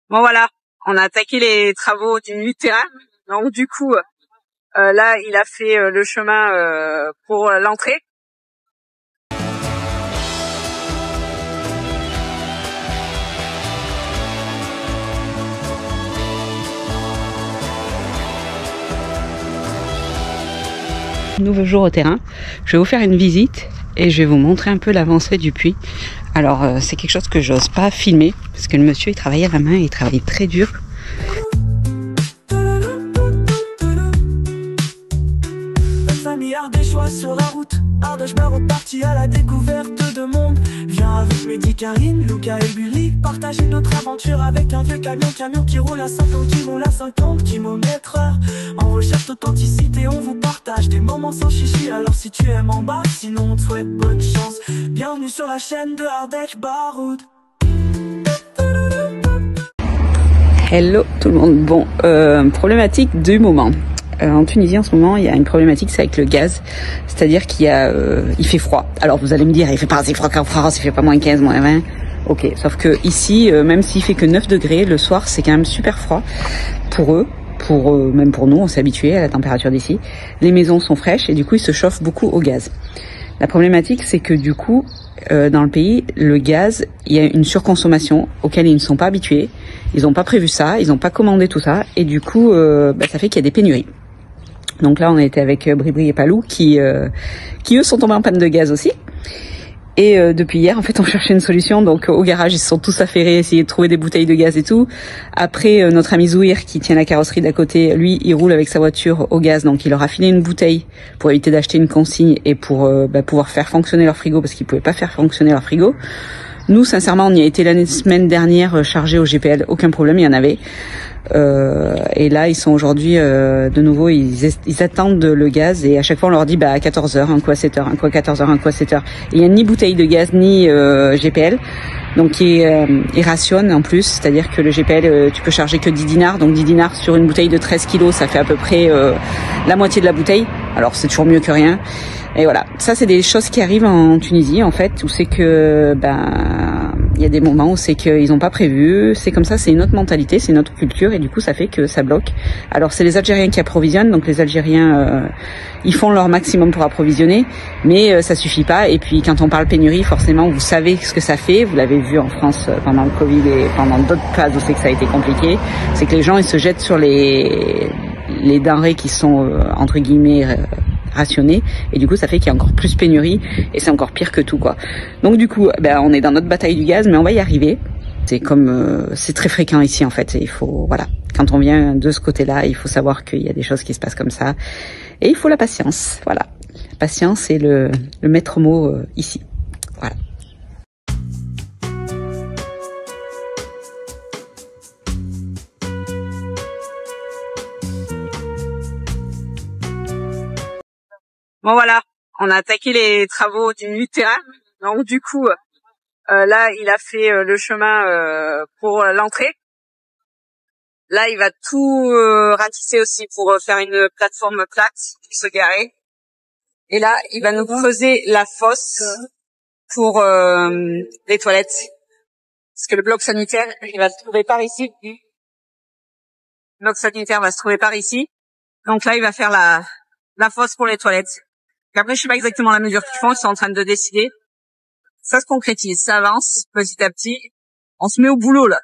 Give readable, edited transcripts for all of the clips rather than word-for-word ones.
Bon voilà, on a attaqué les travaux du milieu de terrain. Donc du coup, là, il a fait le chemin pour l'entrée. Nouveau jour au terrain. Je vais vous faire une visite et je vais vous montrer un peu l'avancée du puits. Alors c'est quelque chose que j'ose pas filmer parce que le monsieur il travaille à la main et il travaille très dur. Des choix sur la route, Ardèche me reparti à la découverte de monde. Viens avec Mehdi, Karine, Luca et Bully, partager notre aventure avec un vieux camion qui roule à 50, qui roule à 50 km/h. En recherche d'authenticité, on vous partage des moments sans chichi. Alors si tu aimes en bas, sinon on te souhaite bonne chance. Bienvenue sur la chaîne de Ardèche Baroud. Hello tout le monde. Bon, problématique du moment. En Tunisie en ce moment, il y a une problématique, c'est avec le gaz. C'est-à-dire qu'il y a, il fait froid. Alors vous allez me dire, il fait pas assez froid qu'en France, il fait pas moins 15, moins 20. Ok, sauf que ici, même s'il fait que 9 degrés, le soir, c'est quand même super froid pour eux. Même pour nous, on s'est habitué à la température d'ici. Les maisons sont fraîches et du coup, ils se chauffent beaucoup au gaz. La problématique, c'est que du coup, dans le pays, le gaz, il y a une surconsommation auquel ils ne sont pas habitués. Ils n'ont pas prévu ça, ils n'ont pas commandé tout ça, et du coup, ça fait qu'il y a des pénuries. Donc là, on a été avec Bribri et Palou qui eux sont tombés en panne de gaz aussi. Et depuis hier, en fait, on cherchait une solution. Donc au garage, ils se sont tous affairés, essayer de trouver des bouteilles de gaz et tout. Après, notre ami Zouir, qui tient la carrosserie d'à côté, lui, il roule avec sa voiture au gaz. Donc il leur a filé une bouteille pour éviter d'acheter une consigne et pour pouvoir faire fonctionner leur frigo, parce qu'ils pouvaient pas faire fonctionner leur frigo. Nous, sincèrement, on y a été la semaine dernière chargé au GPL, aucun problème, il y en avait. Et là, ils sont aujourd'hui de nouveau, ils attendent le gaz et à chaque fois on leur dit à 14h, un coup à 7h, un coup à 14h, un coup à 7h. Il n'y a ni bouteille de gaz ni GPL, donc ils rationnent en plus, c'est-à-dire que le GPL, tu peux charger que 10 dinars, donc 10 dinars sur une bouteille de 13 kilos, ça fait à peu près la moitié de la bouteille. Alors c'est toujours mieux que rien. Et voilà, ça c'est des choses qui arrivent en Tunisie en fait, où c'est que il y a des moments où c'est qu'ils n'ont pas prévu, c'est comme ça, c'est une autre mentalité, c'est une autre culture et du coup ça fait que ça bloque. Alors c'est les Algériens qui approvisionnent, donc les Algériens ils font leur maximum pour approvisionner, mais ça suffit pas. Et puis quand on parle pénurie, forcément vous savez ce que ça fait, vous l'avez vu en France pendant le Covid et pendant d'autres phases où c'est que ça a été compliqué, c'est que les gens ils se jettent sur les denrées qui sont entre guillemets rationné et du coup ça fait qu'il y a encore plus pénurie et c'est encore pire que tout quoi. Donc du coup on est dans notre bataille du gaz mais on va y arriver. C'est comme c'est très fréquent ici en fait et il faut voilà, quand on vient de ce côté-là, il faut savoir qu'il y a des choses qui se passent comme ça et il faut la patience. Voilà. La patience est le maître mot ici. Voilà. Bon voilà, on a attaqué les travaux du milieu de terrain. Donc du coup, là, il a fait le chemin pour l'entrée. Là, il va tout ratisser aussi pour faire une plateforme plate pour se garer. Et là, il va nous creuser la fosse pour les toilettes. Parce que le bloc sanitaire, il va se trouver par ici. Le bloc sanitaire va se trouver par ici. Donc là, il va faire la fosse pour les toilettes. Et après, je sais pas exactement la mesure qu'ils font, ils sont en train de décider. Ça se concrétise, ça avance petit à petit. On se met au boulot là.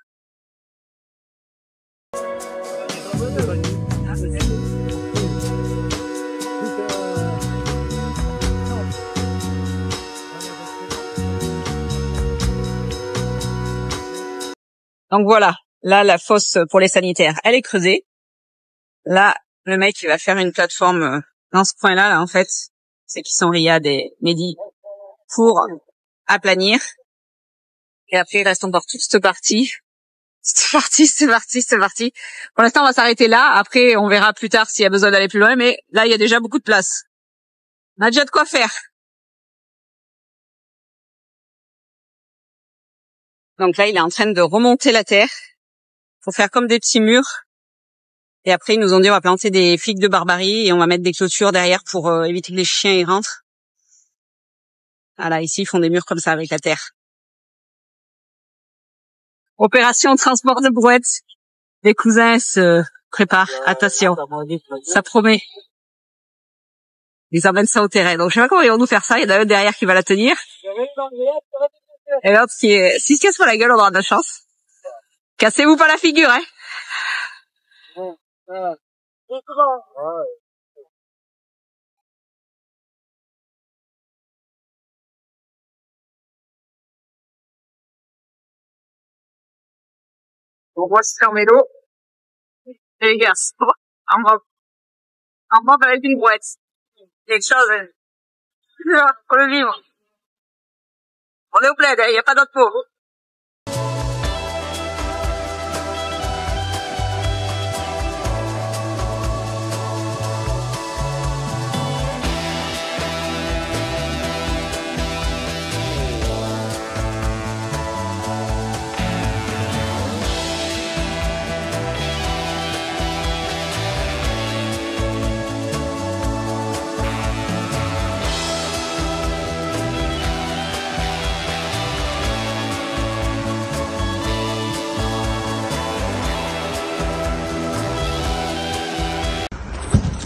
Donc voilà, là la fosse pour les sanitaires, elle est creusée. Là, le mec il va faire une plateforme dans ce coin-là, là en fait. C'est qui sont Riyad et Mehdi pour aplanir. Et après, il reste encore toute cette partie. C'est parti. Pour l'instant, on va s'arrêter là. Après, on verra plus tard s'il y a besoin d'aller plus loin. Mais là, il y a déjà beaucoup de place. On a déjà de quoi faire. Donc là, il est en train de remonter la terre. Faut faire comme des petits murs. Et après, ils nous ont dit on va planter des figues de barbarie et on va mettre des clôtures derrière pour éviter que les chiens y rentrent. Voilà, ici, ils font des murs comme ça avec la terre. Opération transport de brouettes. Les cousins se préparent. Attention, ça promet. Ils emmènent ça au terrain. Donc je sais pas comment ils vont nous faire ça. Il y en a un derrière qui va la tenir. Et l'autre qui est... S'il se casse pas la gueule, on aura de la chance. Cassez-vous pas la figure, hein. On voit se fermer l'eau. Et les gars, on va avec une brouette. Quelque chose, hein. Faut le vivre. On est au plaid, il n'y a pas d'autre peau.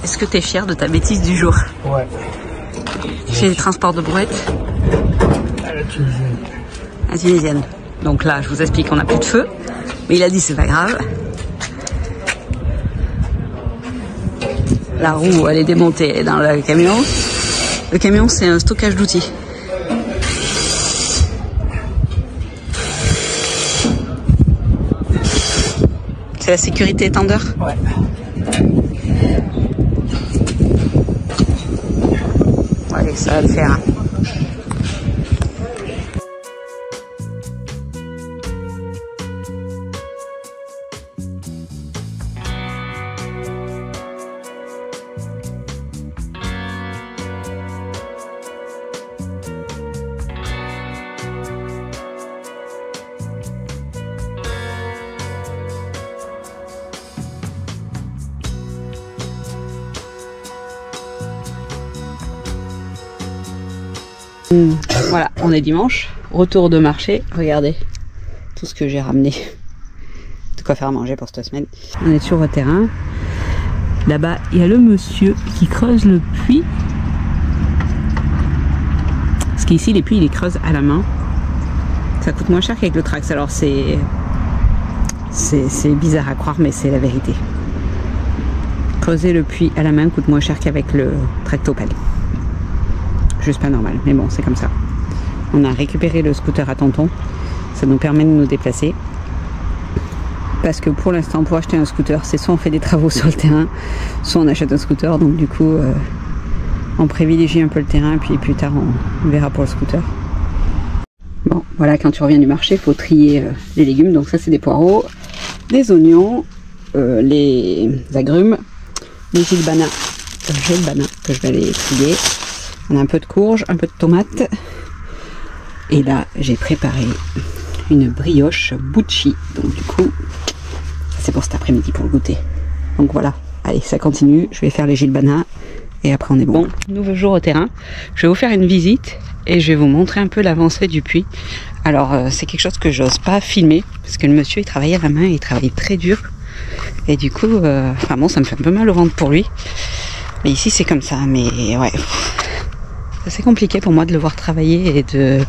Est-ce que tu es fier de ta bêtise du jour? Ouais. J'ai les transports de brouettes. À la tunisienne. La tunisienne. Donc là, je vous explique qu'on n'a plus de feu. Mais il a dit c'est pas grave. La roue, elle est démontée, elle est dans le camion. Le camion, c'est un stockage d'outils. C'est la sécurité étendeur? Ouais. Ouais, ça va le faire. Voilà, on est dimanche, retour de marché, regardez tout ce que j'ai ramené, de quoi faire à manger pour cette semaine. On est sur le terrain, là-bas il y a le monsieur qui creuse le puits, parce qu'ici les puits il les creuse à la main, ça coûte moins cher qu'avec le Trax, alors c'est bizarre à croire mais c'est la vérité. Creuser le puits à la main coûte moins cher qu'avec le tractopelle. Juste pas normal, mais bon, c'est comme ça. On a récupéré le scooter à tonton, ça nous permet de nous déplacer. Parce que pour l'instant, pour acheter un scooter, c'est soit on fait des travaux sur le terrain, soit on achète un scooter. Donc du coup, on privilégie un peu le terrain, puis plus tard, on verra pour le scooter. Bon, voilà, quand tu reviens du marché, il faut trier les légumes. Donc ça, c'est des poireaux, des oignons, les agrumes, les gilbana que je vais aller trier. On a un peu de courge, un peu de tomate. Et là, j'ai préparé une brioche Bucci. Donc du coup, c'est pour cet après-midi pour le goûter. Donc voilà, allez, ça continue. Je vais faire les gilbana et après on est bon. Bon, nouveau jour au terrain. Je vais vous faire une visite et je vais vous montrer un peu l'avancée du puits. Alors, c'est quelque chose que j'ose pas filmer parce que le monsieur, il travaille à la main, il travaille très dur. Et du coup, enfin bon, ça me fait un peu mal au ventre pour lui. Mais ici, c'est comme ça. Mais ouais... C'est compliqué pour moi de le voir travailler et de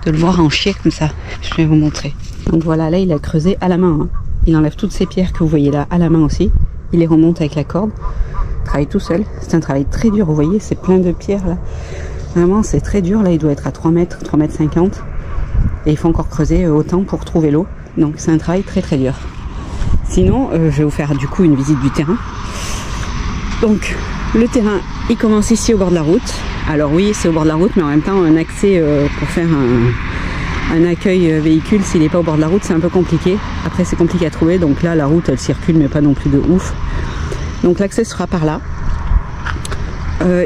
le voir en chier comme ça. Je vais vous montrer. Donc voilà, là il a creusé à la main. Hein. Il enlève toutes ces pierres que vous voyez là à la main aussi. Il les remonte avec la corde. Il travaille tout seul. C'est un travail très dur. Vous voyez, c'est plein de pierres là. Vraiment, c'est très dur. Là, il doit être à 3 mètres, 3 mètres 50. Et il faut encore creuser autant pour trouver l'eau. Donc c'est un travail très très dur. Sinon, je vais vous faire du coup une visite du terrain. Donc le terrain, il commence ici au bord de la route. Alors oui, c'est au bord de la route, mais en même temps, un accès pour faire un accueil véhicule, s'il n'est pas au bord de la route, c'est un peu compliqué. Après, c'est compliqué à trouver. Donc là, la route, elle circule, mais pas non plus de ouf. Donc l'accès sera par là.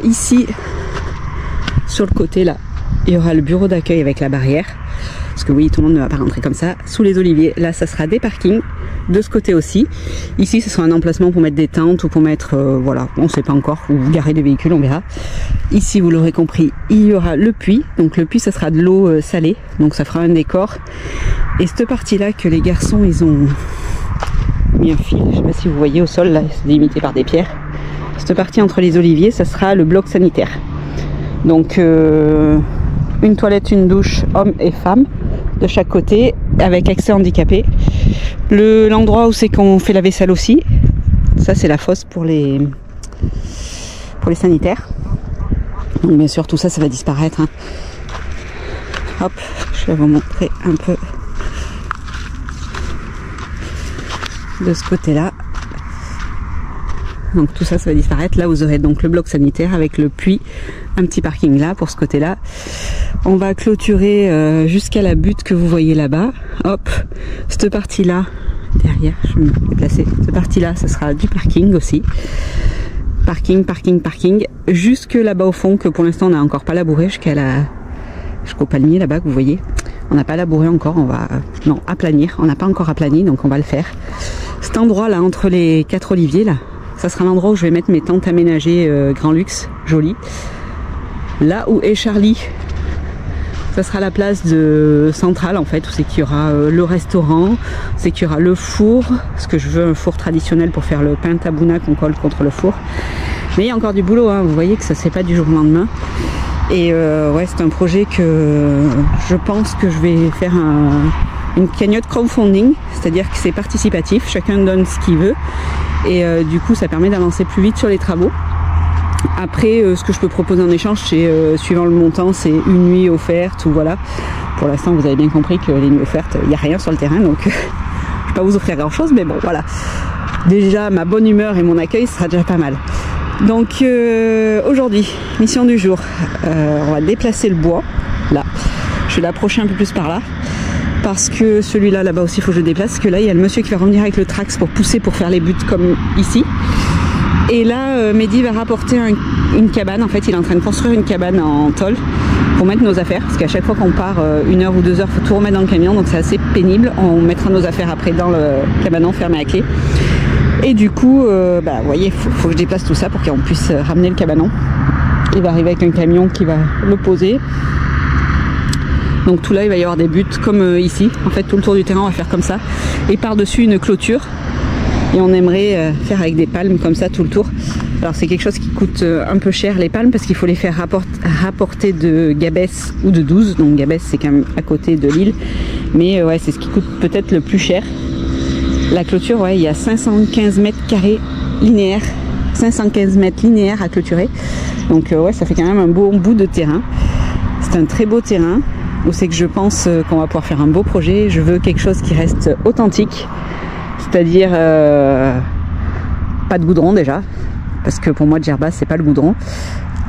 Ici, sur le côté, là, il y aura le bureau d'accueil avec la barrière. parce que oui, tout le monde ne va pas rentrer comme ça, sous les oliviers. Là, ça sera des parkings, de ce côté aussi. Ici, ce sera un emplacement pour mettre des tentes ou pour mettre, voilà, on ne sait pas encore, ou garer des véhicules, on verra. Ici, vous l'aurez compris, il y aura le puits. Donc le puits, ça sera de l'eau salée, donc ça fera un décor. Et cette partie-là que les garçons, ils ont mis un fil, je sais pas si vous voyez au sol, là, c'est délimité par des pierres. Cette partie entre les oliviers, ça sera le bloc sanitaire. Donc une toilette, une douche, hommes et femmes, de chaque côté, avec accès handicapé. L'endroit où c'est qu'on fait la vaisselle aussi, ça c'est la fosse pour les sanitaires. Donc bien sûr tout ça, ça va disparaître, hein. Hop, je vais vous montrer un peu de ce côté-là. Donc tout ça, ça va disparaître. Là, vous aurez donc le bloc sanitaire avec le puits, un petit parking là pour ce côté-là. On va clôturer jusqu'à la butte que vous voyez là-bas. Hop, cette partie-là, derrière, je vais me déplacer. Cette partie-là, ça sera du parking aussi. Parking, parking, parking. Jusque là-bas au fond, que pour l'instant, on n'a encore pas labouré, jusqu'au palmier là-bas que vous voyez. On n'a pas labouré encore, on va... Non, aplanir. On n'a pas encore aplani, donc on va le faire. Cet endroit-là, entre les 4 oliviers, là, ça sera l'endroit où je vais mettre mes tentes aménagées grand luxe, jolies. Là où est Charlie, ça sera la place centrale en fait, où c'est qu'il y aura le restaurant, c'est qu'il y aura le four, parce que je veux un four traditionnel pour faire le pain tabouna qu'on colle contre le four. Mais il y a encore du boulot, hein, vous voyez que ça c'est pas du jour au lendemain. Et ouais, c'est un projet que je pense que je vais faire une cagnotte crowdfunding, c'est-à-dire que c'est participatif, chacun donne ce qu'il veut. Et du coup ça permet d'avancer plus vite sur les travaux. Après ce que je peux proposer en échange, c'est suivant le montant, c'est une nuit offerte ou voilà. Pour l'instant vous avez bien compris que les nuits offertes, il n'y a rien sur le terrain, donc je ne vais pas vous offrir grand chose, mais bon voilà. Déjà ma bonne humeur et mon accueil sera déjà pas mal. Donc aujourd'hui, mission du jour, on va déplacer le bois, là. Je vais l'approcher un peu plus par là. Parce que celui-là, là-bas aussi, il faut que je le déplace. Parce que là, il y a le monsieur qui va revenir avec le trax pour pousser, pour faire les buttes comme ici. Et là, Mehdi va rapporter une cabane. En fait, il est en train de construire une cabane en tôle pour mettre nos affaires. Parce qu'à chaque fois qu'on part 1 heure ou 2 heures, il faut tout remettre dans le camion. Donc c'est assez pénible. On mettra nos affaires après dans le cabanon fermé à clé. Et du coup, bah, vous voyez, il faut que je déplace tout ça pour qu'on puisse ramener le cabanon. Il va arriver avec un camion qui va le poser. Donc tout là, il va y avoir des buts comme ici. En fait, tout le tour du terrain, on va faire comme ça. Et par-dessus, une clôture. Et on aimerait faire avec des palmes comme ça tout le tour. Alors c'est quelque chose qui coûte un peu cher, les palmes, parce qu'il faut les faire rapporter de Gabès ou de Douze. Donc Gabès, c'est quand même à côté de l'île. Mais ouais, c'est ce qui coûte peut-être le plus cher. La clôture, ouais, il y a 515 mètres carrés linéaires. 515 mètres linéaires à clôturer. Donc ouais, ça fait quand même un bon bout de terrain. C'est un très beau terrain. Où c'est que je pense qu'on va pouvoir faire un beau projet. Je veux quelque chose qui reste authentique, c'est-à-dire pas de goudron déjà, parce que pour moi Djerba c'est pas le goudron,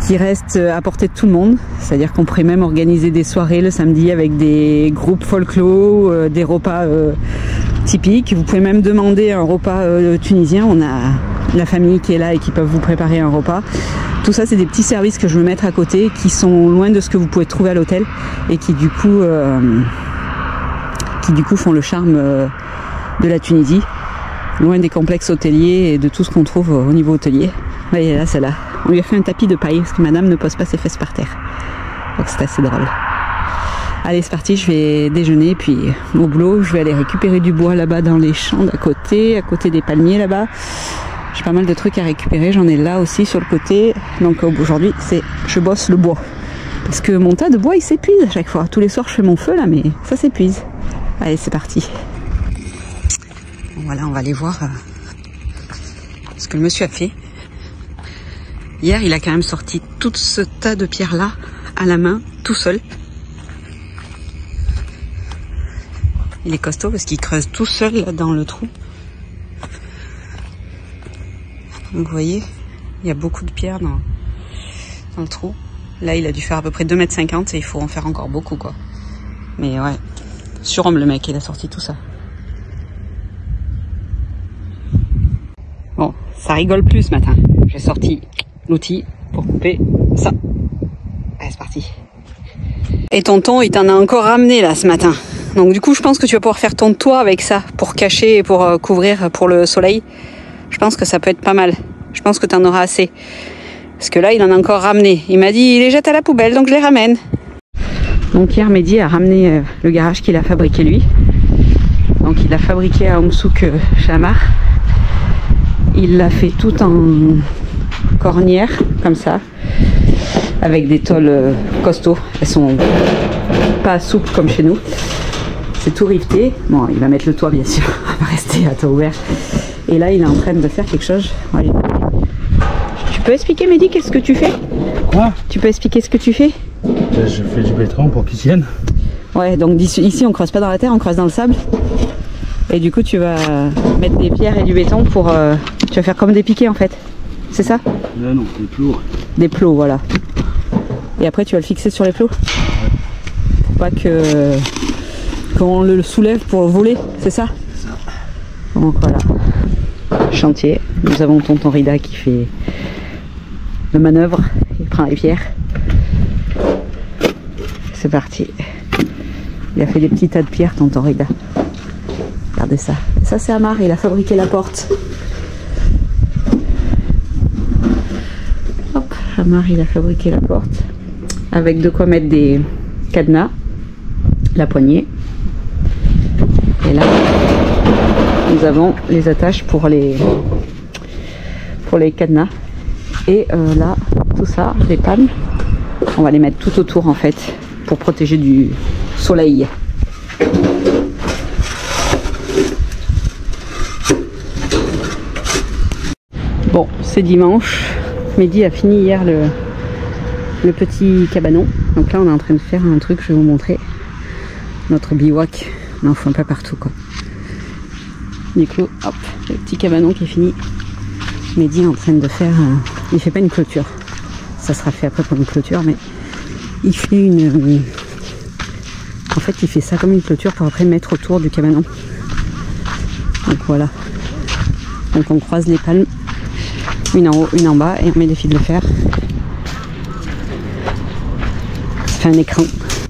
qui reste à portée de tout le monde, c'est-à-dire qu'on pourrait même organiser des soirées le samedi avec des groupes folklore, des repas typiques. Vous pouvez même demander un repas tunisien, on a la famille qui est là et qui peuvent vous préparer un repas. Tout ça, c'est des petits services que je veux mettre à côté, qui sont loin de ce que vous pouvez trouver à l'hôtel et qui du coup font le charme de la Tunisie, loin des complexes hôteliers et de tout ce qu'on trouve au niveau hôtelier. Vous voyez là, celle-là, on lui a fait un tapis de paille parce que madame ne pose pas ses fesses par terre. Donc c'est assez drôle. Allez, c'est parti, je vais déjeuner, puis au boulot, je vais aller récupérer du bois là-bas dans les champs d'à côté des palmiers là-bas. J'ai pas mal de trucs à récupérer, j'en ai là aussi sur le côté. Donc aujourd'hui, je bosse le bois. Parce que mon tas de bois, il s'épuise à chaque fois. Tous les soirs, je fais mon feu là, mais ça s'épuise. Allez, c'est parti. Bon, voilà, on va aller voir ce que le monsieur a fait. Hier, il a quand même sorti tout ce tas de pierres-là à la main, tout seul. Il est costaud parce qu'il creuse tout seul là, dans le trou. Donc vous voyez, il y a beaucoup de pierres dans le trou. Là, il a dû faire à peu près 2,50 m et il faut en faire encore beaucoup, quoi. Mais ouais, surhomme le mec, il a sorti tout ça. Bon, ça rigole plus ce matin. J'ai sorti l'outil pour couper ça. Allez, c'est parti. Et tonton, il t'en a encore ramené là ce matin. Donc du coup, je pense que tu vas pouvoir faire ton toit avec ça pour cacher et pour couvrir pour le soleil. Je pense que ça peut être pas mal. Je pense que tu en auras assez. Parce que là, il en a encore ramené. Il m'a dit, il les jette à la poubelle, donc je les ramène. Donc hier, Mehdi a ramené le garage qu'il a fabriqué lui. Donc il l'a fabriqué à Omsouk chez Amar. Il l'a fait tout en cornière, comme ça. Avec des tôles costauds. Elles sont pas souples comme chez nous. C'est tout riveté. Bon, il va mettre le toit bien sûr. Il va rester à toit ouvert. Et là, il est en train de faire quelque chose. Ouais. Tu peux expliquer, Mehdi, qu'est-ce que tu fais? Quoi? Tu peux expliquer ce que tu fais? Je fais du béton pour qu'ils tiennent. Ouais, donc ici, on creuse pas dans la terre, on creuse dans le sable. Et du coup, tu vas mettre des pierres et du béton pour... tu vas faire comme des piquets, en fait. C'est ça? Non, non, des plots. Des plots, voilà. Et après, tu vas le fixer sur les plots? Ouais. Pour pas qu'on le soulève pour le voler, c'est ça? C'est ça. Donc voilà. Chantier. Nous avons tonton Rida qui fait le manœuvre. Il prend les pierres. C'est parti. Il a fait des petits tas de pierres, tonton Rida. Regardez ça. Et ça, c'est Amar. Il a fabriqué la porte. Hop. Amar, il a fabriqué la porte. Avec de quoi mettre des cadenas. La poignée. Et là, nous avons les attaches pour les cadenas. Et là, tout ça, les palmes, on va les mettre tout autour en fait, pour protéger du soleil. Bon, c'est dimanche. Mehdi a fini hier le petit cabanon. Donc là, on est en train de faire un truc, je vais vous montrer. Notre bivouac. On en fout un peu partout, quoi. Du coup, hop, le petit cabanon qui est fini. Mehdi est en train de faire... il fait pas une clôture. Ça sera fait après pour une clôture, mais il fait une... en fait, il fait ça comme une clôture pour après mettre autour du cabanon. Donc voilà. Donc on croise les palmes. Une en haut, une en bas, et on met des fils de fer. Ça fait un écran.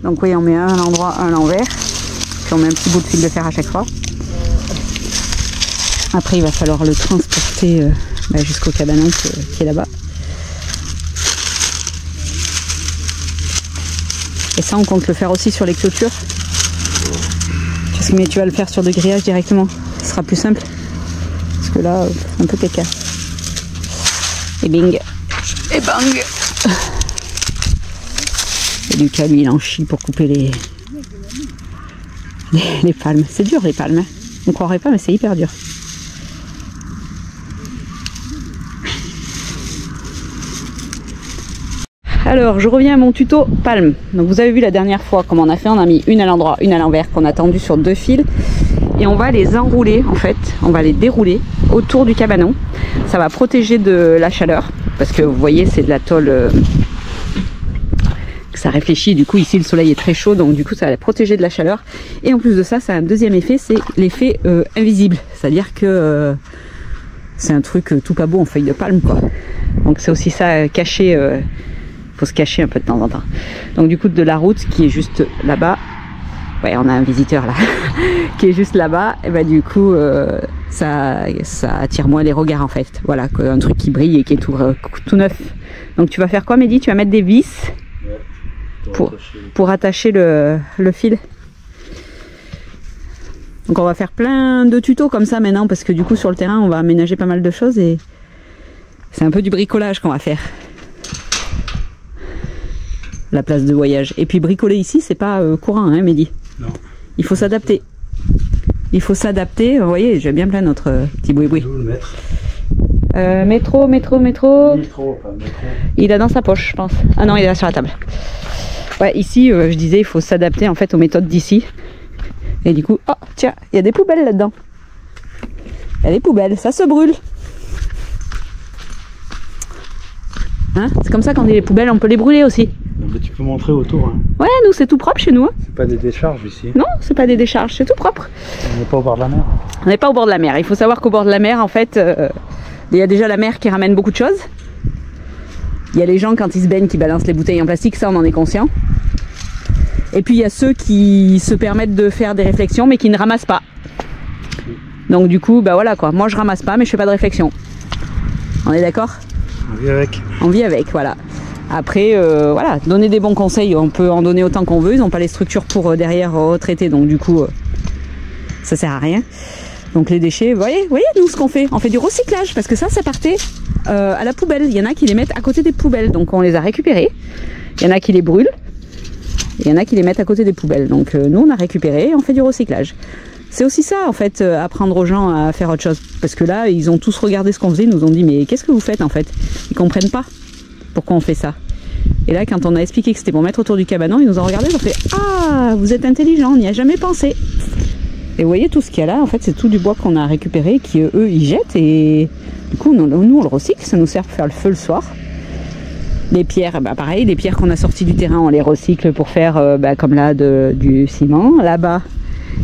Donc oui, on met un à l'endroit, un à l'envers. Puis on met un petit bout de fil de fer à chaque fois. Après, il va falloir le transporter jusqu'au cabanon qui est là-bas. Et ça, on compte le faire aussi sur les clôtures. Mais tu vas le faire sur des grillages directement. Ce sera plus simple. Parce que là, un peu caca. Et bing. Et bang. Et Lucas, lui, il en chie pour couper les palmes. C'est dur, les palmes. On croirait pas, mais c'est hyper dur. Alors, je reviens à mon tuto palme. Donc, vous avez vu la dernière fois comment on a fait. On a mis une à l'endroit, une à l'envers, qu'on a tendu sur 2 fils. Et on va les enrouler, en fait. On va les dérouler autour du cabanon. Ça va protéger de la chaleur. Parce que vous voyez, c'est de la tôle... ça réfléchit. Du coup, ici, le soleil est très chaud. Donc, du coup, ça va les protéger de la chaleur. Et en plus de ça, ça a un deuxième effet. C'est l'effet invisible. C'est-à-dire que... c'est un truc tout pas beau en feuille de palme, quoi. Donc, c'est aussi ça, caché... faut se cacher un peu de temps en temps. Donc du coup de la route qui est juste là-bas, ouais on a un visiteur là, qui est juste là-bas, et bah du coup ça attire moins les regards en fait. Voilà, un truc qui brille et qui est tout neuf. Donc tu vas faire quoi Mehdi? Tu vas mettre des vis pour attacher le fil. Donc on va faire plein de tutos comme ça maintenant parce que du coup sur le terrain on va aménager pas mal de choses et c'est un peu du bricolage qu'on va faire. La place de voyage. Et puis bricoler ici, c'est pas courant, hein, Mehdi? Non. Il faut s'adapter. Il faut s'adapter. Vous voyez, j'ai bien plein notre petit boui-boui. Où le mettre? Métro. Métro, pas métro. Il est dans sa poche, je pense. Ah non, il est là sur la table. Ouais, ici, je disais, il faut s'adapter en fait aux méthodes d'ici. Et du coup, oh, tiens, il y a des poubelles là-dedans. Il y a des poubelles, ça se brûle. Hein, c'est comme ça quand on dit les poubelles, on peut les brûler aussi. Mais tu peux montrer autour. Hein. Ouais, nous c'est tout propre chez nous. Hein. C'est pas des décharges ici. Non, c'est pas des décharges, c'est tout propre. On n'est pas au bord de la mer. On n'est pas au bord de la mer. Il faut savoir qu'au bord de la mer, en fait, il y a déjà la mer qui ramène beaucoup de choses. Il y a les gens quand ils se baignent qui balancent les bouteilles en plastique, ça on en est conscient. Et puis il y a ceux qui se permettent de faire des réflexions mais qui ne ramassent pas. Donc du coup, bah voilà quoi. Moi je ramasse pas mais je fais pas de réflexion. On est d'accord? On vit avec. On vit avec, voilà. Après, voilà, donner des bons conseils, on peut en donner autant qu'on veut. Ils n'ont pas les structures pour derrière retraiter, donc du coup, ça sert à rien. Donc les déchets, vous voyez nous ce qu'on fait, on fait du recyclage parce que ça partait à la poubelle. Il y en a qui les mettent à côté des poubelles, donc on les a récupérés. Il y en a qui les brûlent, il y en a qui les mettent à côté des poubelles. Donc nous on a récupéré et on fait du recyclage. C'est aussi ça en fait, apprendre aux gens à faire autre chose. Parce que là, ils ont tous regardé ce qu'on faisait, ils nous ont dit mais qu'est-ce que vous faites en fait? Ils comprennent pas pourquoi on fait ça. Et là, quand on a expliqué que c'était pour mettre autour du cabanon, ils nous ont regardé, ils ont fait ah, vous êtes intelligent, on n'y a jamais pensé. Et vous voyez tout ce qu'il y a là, en fait, c'est tout du bois qu'on a récupéré, qui eux ils jettent et du coup nous on le recycle, ça nous sert pour faire le feu le soir. Les pierres, bah pareil, les pierres qu'on a sorties du terrain, on les recycle pour faire comme là du ciment. Là-bas,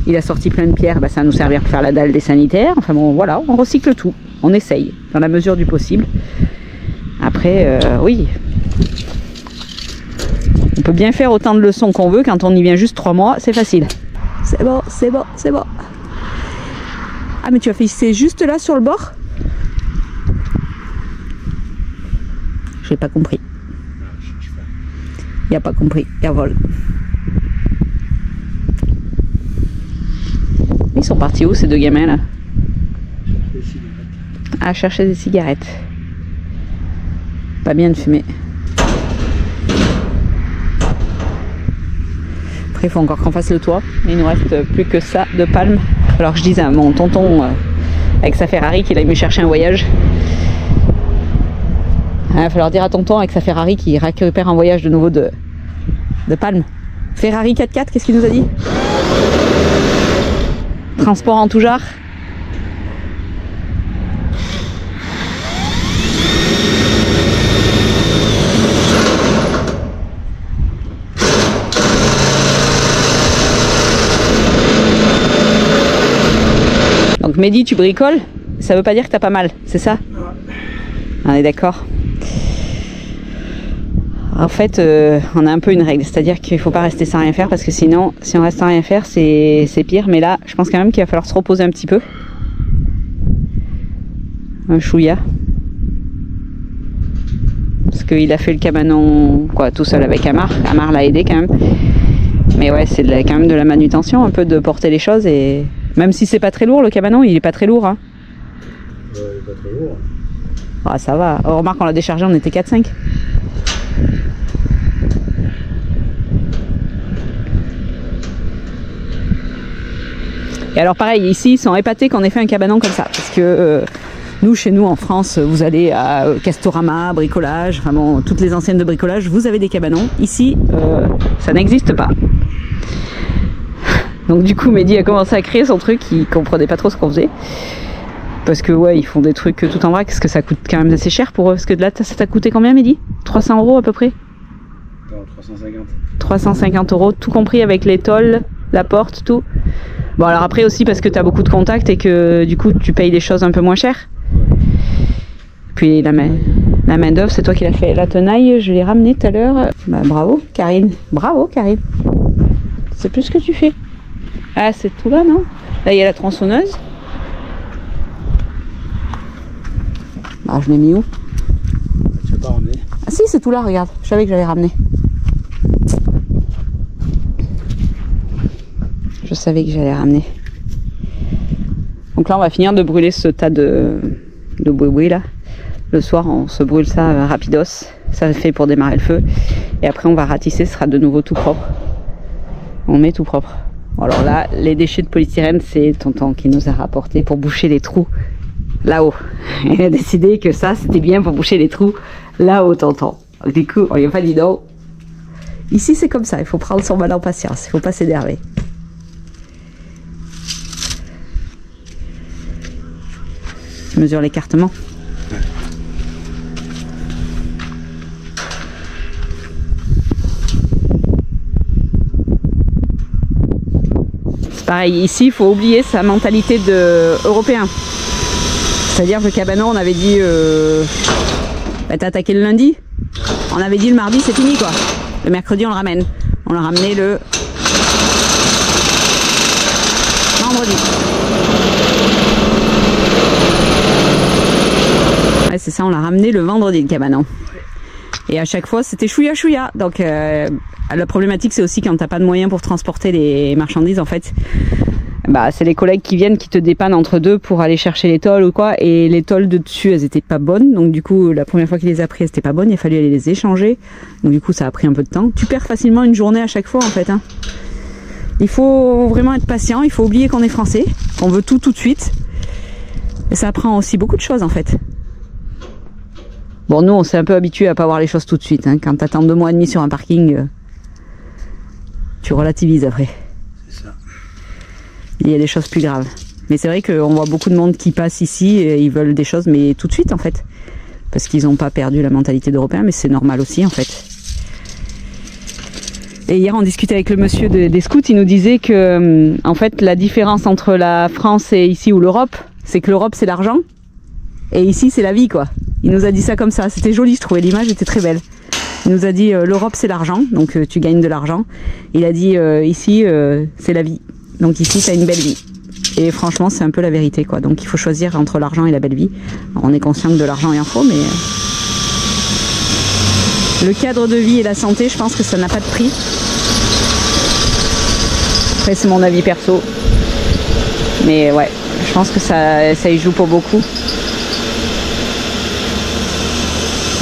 il a sorti plein de pierres, bah, ça va nous servir pour faire la dalle des sanitaires. Enfin bon, voilà, on recycle tout, on essaye dans la mesure du possible. Après, oui, on peut bien faire autant de leçons qu'on veut quand on y vient juste 3 mois, c'est facile. C'est bon, c'est bon, c'est bon. Ah mais tu as fait, c'est juste là sur le bord? J'ai pas compris. Il a pas compris, il vole. Ils sont partis où ces deux gamins là? À chercher des cigarettes. Pas bien de fumer. Après il faut encore qu'on fasse le toit. Il nous reste plus que ça de palme. Alors je disais à mon tonton avec sa Ferrari qu'il aille me chercher un voyage. Il va falloir dire à tonton avec sa Ferrari qu'il récupère un voyage de nouveau de palme. Ferrari 4x4, qu'est-ce qu'il nous a dit? Transport en tout genre. Donc Mehdi, tu bricoles, ça veut pas dire que t'as pas mal, c'est ça? On est d'accord. En fait, on a un peu une règle, c'est-à-dire qu'il faut pas rester sans rien faire parce que sinon, si on reste sans rien faire, c'est pire. Mais là, je pense quand même qu'il va falloir se reposer un petit peu. Un chouïa. Parce qu'il a fait le cabanon quoi, tout seul avec Amar. Amar l'a aidé quand même. Mais ouais, c'est quand même de la manutention, un peu de porter les choses. Et même si c'est pas très lourd, le cabanon, il est pas très lourd. Hein. Il est pas très lourd. Ah, ça va. Oh, remarque, on l'a déchargé, on était 4-5. Et alors pareil, ici ils sont épatés qu'on ait fait un cabanon comme ça, parce que nous, chez nous en France, vous allez à Castorama, bricolage, enfin bon, toutes les anciennes de bricolage, vous avez des cabanons. Ici, ça n'existe pas. Donc du coup, Mehdi a commencé à créer son truc, il comprenait pas trop ce qu'on faisait. Parce que ouais, ils font des trucs tout en vrac, parce que ça coûte quand même assez cher pour eux. Parce que de là, ça t'a coûté combien, Mehdi? 300 € à peu près? Non, 350. 350 €, tout compris avec les tôles, la porte, tout. Bon alors après aussi parce que tu as beaucoup de contacts et que du coup tu payes des choses un peu moins chères. Puis la main d'œuvre, c'est toi qui l'as fait. La tenaille, je l'ai ramenée tout à l'heure. Bah, bravo Karine, bravo Karine. C'est plus ce que tu fais. Ah c'est tout là non? Là il y a la tronçonneuse. Bah je l'ai mis où? Tu veux pas ramener? Ah si c'est tout là, regarde, je savais que j'allais ramener. Je savais que j'allais ramener. Donc là on va finir de brûler ce tas de boui-boui là. Le soir on se brûle ça rapidos. Ça fait pour démarrer le feu. Et après on va ratisser, ce sera de nouveau tout propre. On met tout propre. Bon, alors là les déchets de polystyrène c'est tonton qui nous a rapporté pour boucher les trous là-haut. Il a décidé que ça c'était bien pour boucher les trous là-haut tonton. Donc, du coup on lui a pas dit non. Ici c'est comme ça, il faut prendre son mal en patience, il faut pas s'énerver. Tu mesures l'écartement. C'est pareil, ici il faut oublier sa mentalité de européen. C'est-à-dire que le cabanon on avait dit bah, t'as attaqué le lundi, on avait dit le mardi c'est fini quoi. Le mercredi on le ramène. On l'a ramené le vendredi. Ouais, c'est ça, on l'a ramené le vendredi le cabanon. Et à chaque fois c'était chouïa chouïa. Donc la problématique c'est aussi quand t'as pas de moyens pour transporter les marchandises en fait. Bah c'est les collègues qui viennent qui te dépannent entre deux pour aller chercher les tôles ou quoi. Et les tôles de dessus elles étaient pas bonnes. Donc du coup la première fois qu'il les a pris elles étaient pas bonnes. Il a fallu aller les échanger. Donc du coup ça a pris un peu de temps. Tu perds facilement une journée à chaque fois en fait hein. Il faut vraiment être patient. Il faut oublier qu'on est français. Qu'on veut tout de suite. Et ça apprend aussi beaucoup de choses en fait. Bon, nous, on s'est un peu habitué à pas voir les choses tout de suite. Hein. Quand t'attends 2 mois et demi sur un parking, tu relativises après. C'est ça. Il y a des choses plus graves. Mais c'est vrai qu'on voit beaucoup de monde qui passe ici et ils veulent des choses, mais tout de suite en fait. Parce qu'ils n'ont pas perdu la mentalité d'Européen, mais c'est normal aussi en fait. Et hier, on discutait avec le monsieur des scouts, il nous disait que, en fait, la différence entre la France et ici ou l'Europe, c'est que l'Europe c'est l'argent et ici c'est la vie quoi. Il nous a dit ça comme ça, c'était joli, je trouvais l'image était très belle. Il nous a dit l'Europe c'est l'argent, donc tu gagnes de l'argent. Il a dit ici c'est la vie, donc ici tu as une belle vie. Et franchement c'est un peu la vérité quoi, donc il faut choisir entre l'argent et la belle vie. Alors, on est conscient que de l'argent il en faut, mais le cadre de vie et la santé, je pense que ça n'a pas de prix. Après c'est mon avis perso, mais ouais, je pense que ça y joue pour beaucoup.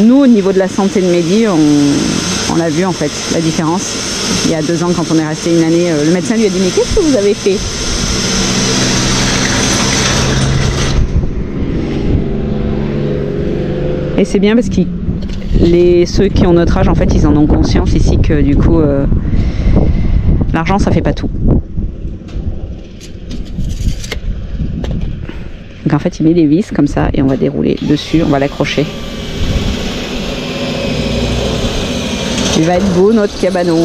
Nous, au niveau de la santé de Mehdi, on l'a vu en fait, la différence. Il y a 2 ans, quand on est resté une année, le médecin lui a dit « Mais qu'est-ce que vous avez fait ?» Et c'est bien parce que ceux qui ont notre âge, en fait, ils en ont conscience ici que du coup, l'argent, ça fait pas tout. Donc en fait, il met des vis comme ça et on va dérouler dessus, on va l'accrocher. Il va être beau notre cabanon.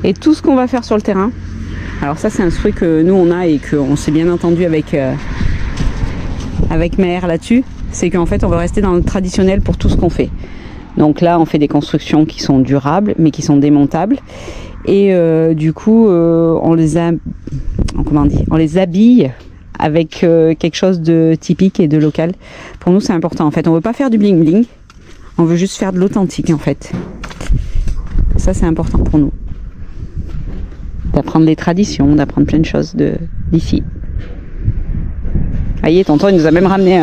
Et tout ce qu'on va faire sur le terrain, alors ça c'est un souhait que nous on a et qu'on s'est bien entendu avec Maher là-dessus, c'est qu'en fait on va rester dans le traditionnel pour tout ce qu'on fait. Donc là on fait des constructions qui sont durables mais qui sont démontables et du coup on les habille avec quelque chose de typique et de local. Pour nous c'est important en fait, on veut pas faire du bling bling, on veut juste faire de l'authentique en fait. Ça c'est important pour nous, d'apprendre les traditions, d'apprendre plein de choses d'ici. Vous voyez, tonton il nous a même ramené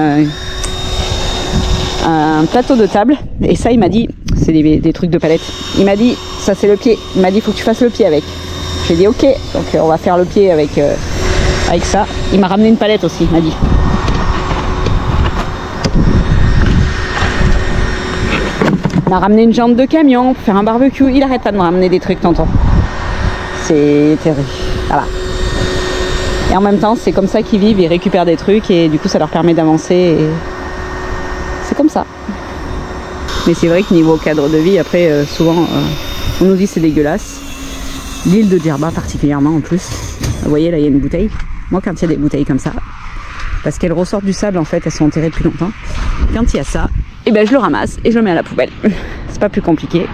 un plateau de table et ça il m'a dit, c'est des trucs de palette, il m'a dit ça c'est le pied, il m'a dit faut que tu fasses le pied avec. J'ai dit ok, donc on va faire le pied avec ça. Il m'a ramené une palette aussi, il m'a dit. Il m'a ramené une jambe de camion pour faire un barbecue. Il arrête pas de me ramener des trucs, tonton. C'est terrible. Voilà. Et en même temps, c'est comme ça qu'ils vivent, ils récupèrent des trucs et du coup, ça leur permet d'avancer. Et... c'est comme ça. Mais c'est vrai que niveau cadre de vie, après, souvent, on nous dit c'est dégueulasse. L'île de Djerba particulièrement en plus. Vous voyez, là, il y a une bouteille. Moi, quand il y a des bouteilles comme ça, parce qu'elles ressortent du sable, en fait, elles sont enterrées depuis longtemps. Quand il y a ça, et ben, je le ramasse et je le mets à la poubelle. C'est pas plus compliqué.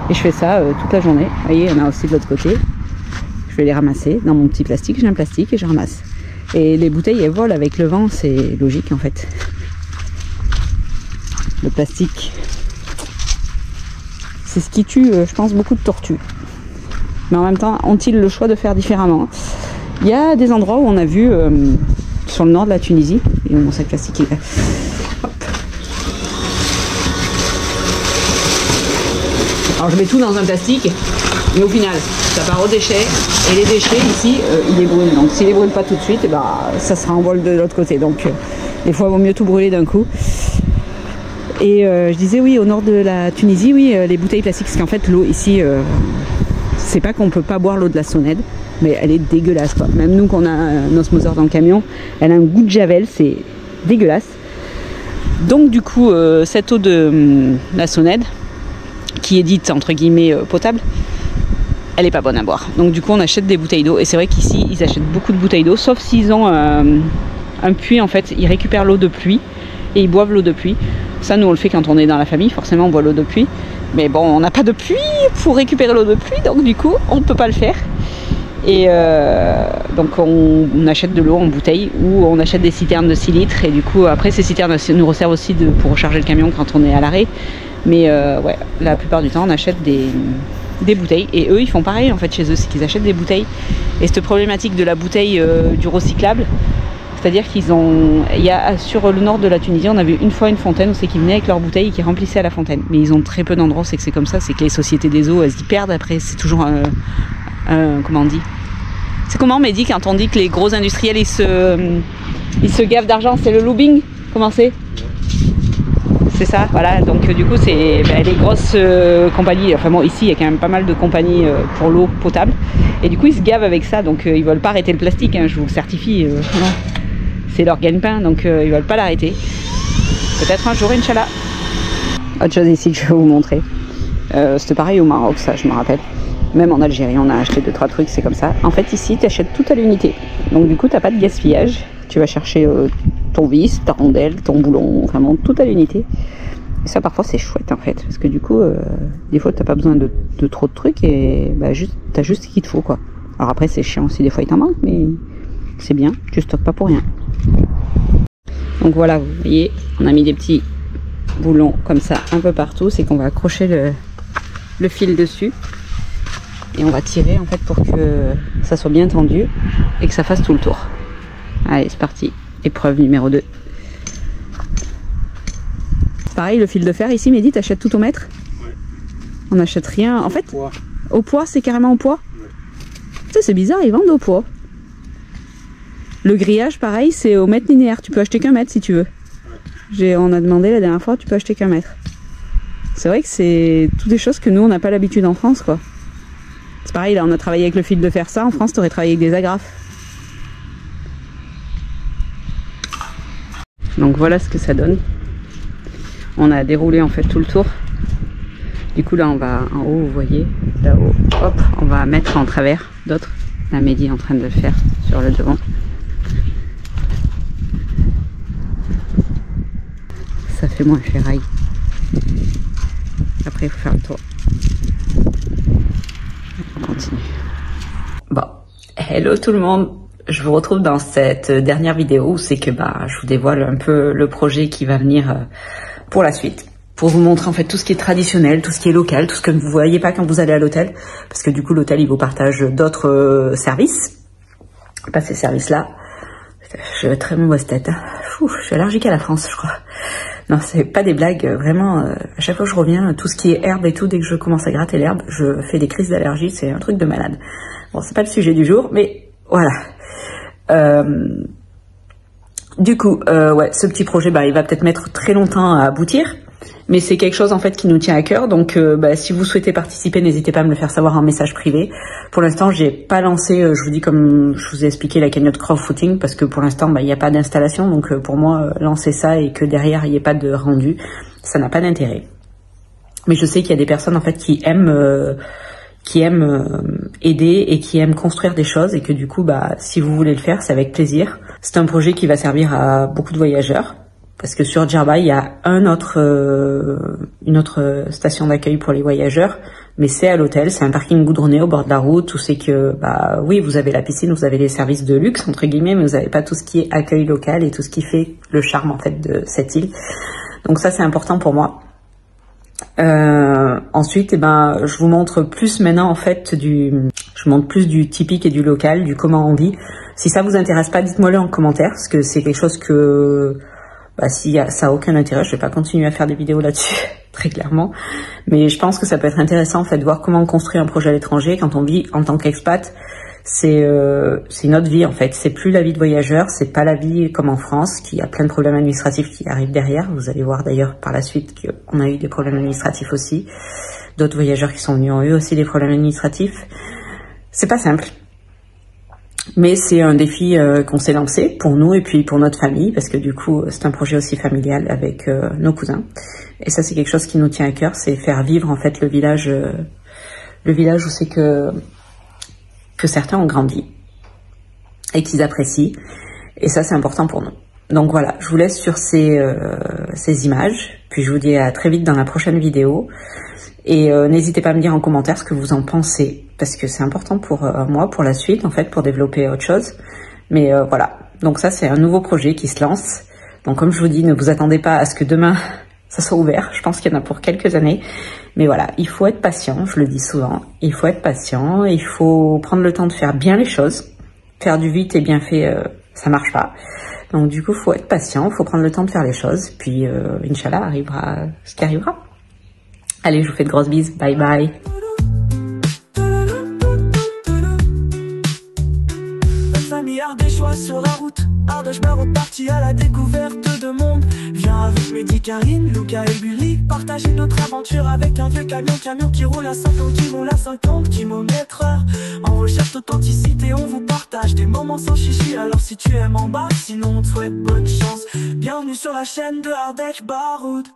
Et je fais ça toute la journée. Vous voyez, il y en a aussi de l'autre côté. Je vais les ramasser dans mon petit plastique. J'ai un plastique et je ramasse. Et les bouteilles, elles volent avec le vent. C'est logique, en fait. Le plastique, c'est ce qui tue, je pense, beaucoup de tortues. Mais en même temps, ont-ils le choix de faire différemment? Il y a des endroits où on a vu, sur le nord de la Tunisie, et mon sac plastique est là. Hop. Alors je mets tout dans un plastique, mais au final, ça part aux déchets, et les déchets ici, ils les brûlent. Donc s'ils les brûlent pas tout de suite, et ben, ça se renvole de l'autre côté. Donc des fois, il vaut mieux tout brûler d'un coup. Et je disais oui, au nord de la Tunisie, oui, les bouteilles plastiques, parce qu'en fait l'eau ici, c'est pas qu'on peut pas boire l'eau de la Saunède, mais elle est dégueulasse quoi. Même nous qu'on a un osmoseur dans le camion, elle a un goût de javel, c'est dégueulasse. Donc du coup, cette eau de la Saunède, qui est dite entre guillemets potable, elle est pas bonne à boire. Donc du coup on achète des bouteilles d'eau, et c'est vrai qu'ici ils achètent beaucoup de bouteilles d'eau, sauf s'ils ont un puits en fait, ils récupèrent l'eau de pluie et ils boivent l'eau de pluie. Ça nous on le fait quand on est dans la famille, forcément on boit l'eau de pluie. Mais bon, on n'a pas de puits pour récupérer l'eau de pluie, donc du coup, on ne peut pas le faire. Et donc on achète de l'eau en bouteille ou on achète des citernes de 6 litres. Et du coup, après, ces citernes nous resservent aussi pour recharger le camion quand on est à l'arrêt. Mais ouais, la plupart du temps, on achète des bouteilles. Et eux, ils font pareil en fait chez eux, c'est qu'ils achètent des bouteilles. Et cette problématique de la bouteille du recyclable, c'est-à-dire sur le nord de la Tunisie, on avait une fois une fontaine où c'est qu'ils venaient avec leurs bouteilles et qui remplissaient à la fontaine. Mais ils ont très peu d'endroits, c'est que c'est comme ça, c'est que les sociétés des eaux, elles s'y perdent après. C'est toujours comment on dit? C'est comment, Mehdi, quand on dit que les gros industriels ils se gavent d'argent, c'est le lobbying? Comment c'est? C'est ça, voilà. Donc du coup, c'est les grosses compagnies. Enfin bon, ici, il y a quand même pas mal de compagnies pour l'eau potable. Et du coup, ils se gavent avec ça. Donc ils veulent pas arrêter le plastique, hein, je vous le certifie. C'est leur gagne-pain, donc ils veulent pas l'arrêter. Peut-être un jour, Inch'Allah. Autre chose ici que je vais vous montrer. C'était pareil au Maroc, ça, je me rappelle. Même en Algérie, on a acheté 2-3 trucs, c'est comme ça. En fait, ici, tu achètes tout à l'unité. Donc du coup, tu n'as pas de gaspillage. Tu vas chercher ton vis, ta rondelle, ton boulon, vraiment tout à l'unité. Et ça, parfois, c'est chouette, en fait. Parce que du coup, des fois, tu n'as pas besoin de trop de trucs et bah, tu as juste ce qu'il te faut, quoi. Alors après, c'est chiant aussi, des fois, il t'en manque, mais c'est bien. Tu stockes pas pour rien. Donc voilà, vous voyez, on a mis des petits boulons comme ça un peu partout. C'est qu'on va accrocher le fil dessus. Et on va tirer en fait pour que ça soit bien tendu et que ça fasse tout le tour. Allez, c'est parti. Épreuve numéro 2. Pareil, le fil de fer ici, Mehdi, t'achètes tout au mètre? Ouais. On n'achète rien. En fait, au poids, c'est carrément au poids? Ouais. Ça, c'est bizarre, ils vendent au poids. Le grillage, pareil, c'est au mètre linéaire. Tu peux acheter qu'un mètre si tu veux. Ouais. On a demandé la dernière fois, tu peux acheter qu'un mètre. C'est vrai que c'est toutes des choses que nous, on n'a pas l'habitude en France, quoi. C'est pareil, là on a travaillé avec le fil de fer, ça en France tu aurais travaillé avec des agrafes. Donc voilà ce que ça donne. On a déroulé en fait tout le tour. Du coup là on va en haut, vous voyez, là-haut, hop, on va mettre en travers d'autres. La Mehdi est en train de le faire sur le devant. Ça fait moins ferraille. Après il faut faire le tour. On continue. Bon, hello tout le monde. Je vous retrouve dans cette dernière vidéo où c'est que je vous dévoile un peu le projet qui va venir pour la suite. Pour vous montrer en fait tout ce qui est traditionnel, tout ce qui est local, tout ce que vous ne voyez pas quand vous allez à l'hôtel. Parce que du coup l'hôtel il vous partage d'autres services. Pas ces services-là. J'ai très mauvaise tête. Je suis allergique à la France, je crois. Non, c'est pas des blagues, vraiment, à chaque fois que je reviens, tout ce qui est herbe et tout, dès que je commence à gratter l'herbe, je fais des crises d'allergie, c'est un truc de malade. Bon, c'est pas le sujet du jour, mais voilà. Du coup, ouais, ce petit projet, il va peut-être mettre très longtemps à aboutir, mais c'est quelque chose en fait qui nous tient à cœur, donc si vous souhaitez participer, n'hésitez pas à me le faire savoir en message privé. Pour l'instant, j'ai pas lancé, je vous dis comme je vous ai expliqué, la cagnotte crowdfunding, parce que pour l'instant, il n'y a pas d'installation, donc pour moi, lancer ça et que derrière, il n'y ait pas de rendu, ça n'a pas d'intérêt. Mais je sais qu'il y a des personnes en fait qui aiment aider et qui aiment construire des choses, et que du coup, si vous voulez le faire, c'est avec plaisir. C'est un projet qui va servir à beaucoup de voyageurs. Parce que sur Djerba, il y a une autre station d'accueil pour les voyageurs, mais c'est à l'hôtel, c'est un parking goudronné au bord de la route, où c'est que, oui, vous avez la piscine, vous avez les services de luxe, entre guillemets, mais vous n'avez pas tout ce qui est accueil local et tout ce qui fait le charme, en fait, de cette île. Donc ça, c'est important pour moi. Ensuite, je vous montre plus maintenant, en fait, je montre plus du typique et du local, du comment on vit. Si ça vous intéresse pas, dites-moi-le en commentaire, parce que c'est quelque chose que, si ça a aucun intérêt, je vais pas continuer à faire des vidéos là-dessus, très clairement. Mais je pense que ça peut être intéressant, en fait, de voir comment on construit un projet à l'étranger quand on vit en tant qu'expat. C'est une autre vie, en fait. C'est plus la vie de voyageur, c'est pas la vie comme en France, qui a plein de problèmes administratifs qui arrivent derrière. Vous allez voir d'ailleurs par la suite qu'on a eu des problèmes administratifs aussi. D'autres voyageurs qui sont venus ont eu aussi des problèmes administratifs. C'est pas simple. Mais c'est un défi qu'on s'est lancé pour nous et puis pour notre famille, parce que du coup c'est un projet aussi familial avec nos cousins. Et ça c'est quelque chose qui nous tient à cœur, c'est faire vivre en fait le village où c'est que certains ont grandi et qu'ils apprécient. Et ça c'est important pour nous. Donc voilà, je vous laisse sur ces images, puis je vous dis à très vite dans la prochaine vidéo. Et n'hésitez pas à me dire en commentaire ce que vous en pensez, parce que c'est important pour moi, pour la suite, en fait, pour développer autre chose. Mais voilà, donc ça c'est un nouveau projet qui se lance. Donc comme je vous dis, ne vous attendez pas à ce que demain ça soit ouvert, je pense qu'il y en a pour quelques années. Mais voilà, il faut être patient, je le dis souvent, il faut être patient, il faut prendre le temps de faire bien les choses. Faire du vite et bien fait, ça marche pas. Donc du coup, faut être patient, faut prendre le temps de faire les choses, puis Inch'Allah arrivera ce qui arrivera. Allez, je vous fais de grosses bises, bye bye. Des choix sur la route, Ardèche me reparti à la découverte de monde. Viens avec Mehdi, Karine, Luca et Bully, partager notre aventure avec un vieux camion qui roule à 50, qui roule à 50 km/h. En recherche d'authenticité, on vous partage des moments sans chichi. Alors si tu aimes en bas, sinon on te souhaite bonne chance. Bienvenue sur la chaîne de Ardèche Baroud.